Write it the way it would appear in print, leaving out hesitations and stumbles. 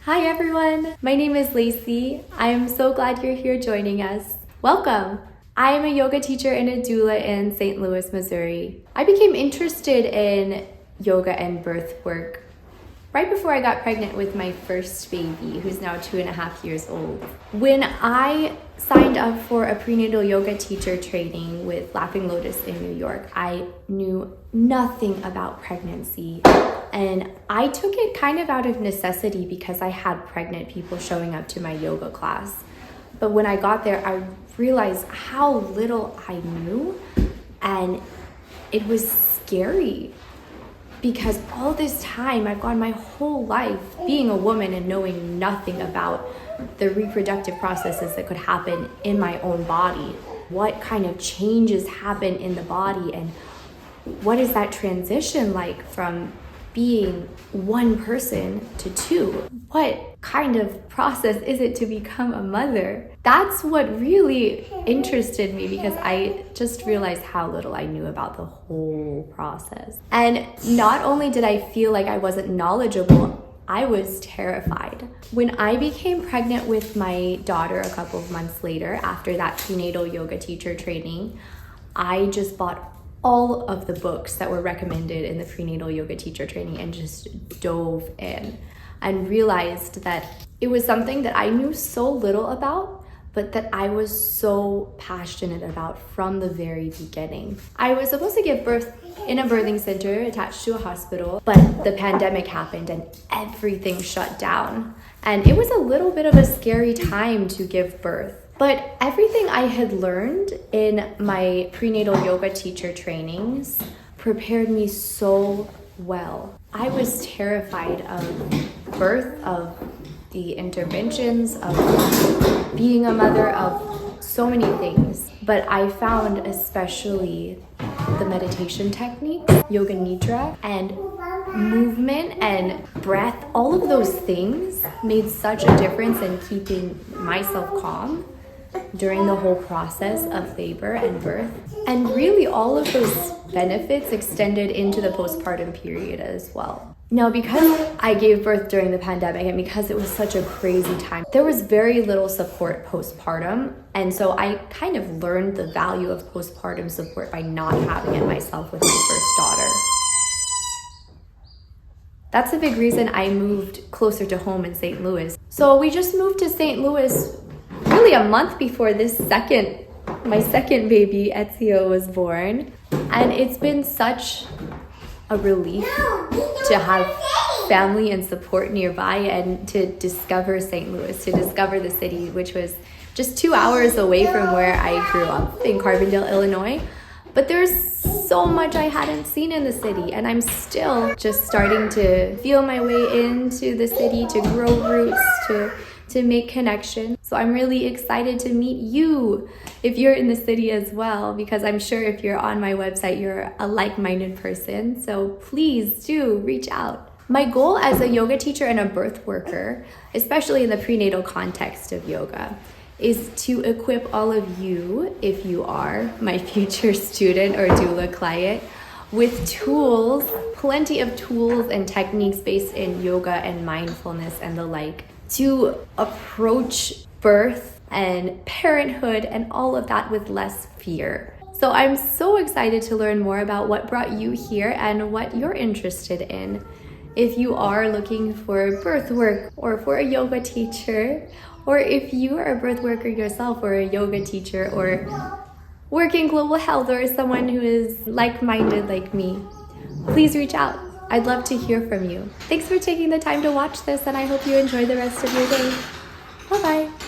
Hi everyone, my name is Lacey. I'm so glad you're here joining us. Welcome! I am a yoga teacher and a doula in St. Louis, Missouri. I became interested in yoga and birth work right before I got pregnant with my first baby, who's now 2.5 years old. When I signed up for a prenatal yoga teacher training with Laughing Lotus in New York, I knew nothing about pregnancy. And I took it kind of out of necessity because I had pregnant people showing up to my yoga class. But when I got there, I realized how little I knew, and it was scary because all this time I've gone my whole life being a woman and knowing nothing about the reproductive processes that could happen in my own body. What kind of changes happen in the body, and what is that transition like from being one person to two? What kind of process is it to become a mother? That's what really interested me because I just realized how little I knew about the whole process. And not only did I feel like I wasn't knowledgeable, I was terrified. When I became pregnant with my daughter a couple of months later, after that prenatal yoga teacher training, I just bought all of the books that were recommended in the prenatal yoga teacher training and just dove in and realized that it was something that I knew so little about, but that I was so passionate about from the very beginning. I was supposed to give birth in a birthing center attached to a hospital, but the pandemic happened and everything shut down. And it was a little bit of a scary time to give birth. But everything I had learned in my prenatal yoga teacher trainings prepared me so well. I was terrified of birth, of the interventions, of being a mother, of so many things. But I found especially the meditation techniques, yoga nidra, and movement and breath, all of those things made such a difference in keeping myself calm during the whole process of labor and birth. And really all of those benefits extended into the postpartum period as well. Now, because I gave birth during the pandemic and because it was such a crazy time, there was very little support postpartum. And so I kind of learned the value of postpartum support by not having it myself with my first daughter. That's a big reason I moved closer to home in St. Louis. So we just moved to St. Louis really a month before my second baby, Ezio, was born. And it's been such a relief to have family and support nearby and to discover St. Louis, to discover the city, which was just 2 hours away from where I grew up in Carbondale, Illinois. But there's so much I hadn't seen in the city, and I'm still just starting to feel my way into the city, to grow roots, to make connection. So I'm really excited to meet you if you're in the city as well, because I'm sure if you're on my website, you're a like-minded person. So please do reach out. My goal as a yoga teacher and a birth worker, especially in the prenatal context of yoga, is to equip all of you, if you are my future student or doula client, with tools, plenty of tools and techniques based in yoga and mindfulness and the like, to approach birth and parenthood and all of that with less fear. So I'm so excited to learn more about what brought you here and what you're interested in. If you are looking for birth work or for a yoga teacher, or if you are a birth worker yourself or a yoga teacher or work in global health or someone who is like-minded like me, please reach out. I'd love to hear from you. Thanks for taking the time to watch this, and I hope you enjoy the rest of your day. Bye-bye.